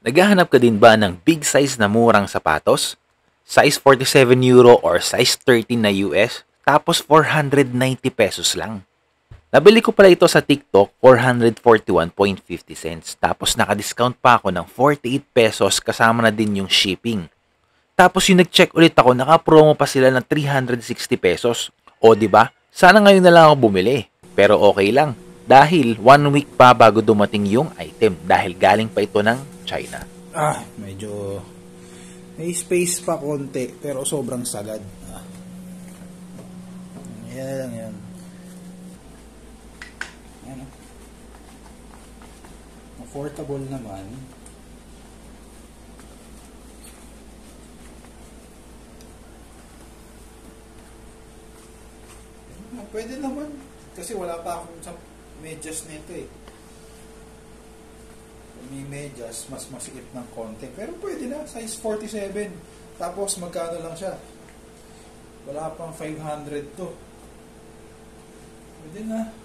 Naghahanap ka din ba ng big size na murang sapatos? Size 47 euro or size 13 na US, tapos 490 pesos lang. Nabili ko pala ito sa TikTok, 441.50 cents. Tapos naka-discount pa ako ng 48 pesos kasama na din yung shipping. Tapos yung nag-check ulit ako, naka-promo pa sila ng 360 pesos. O di ba? Sana ngayon na lang ako bumili. Pero okay lang. Dahil 1 week pa bago dumating yung item. Dahil galing pa ito ng China. Medyo may space pa konti pero sobrang sagad. Yan lang yan. Yan. Comfortable naman. Pwede naman kasi wala pa akong medyas nito eh. May medyas, mas masikip ng konti. Pero pwede na, size 47. Tapos magkano lang siya? Wala pang 500 to. Pwede na.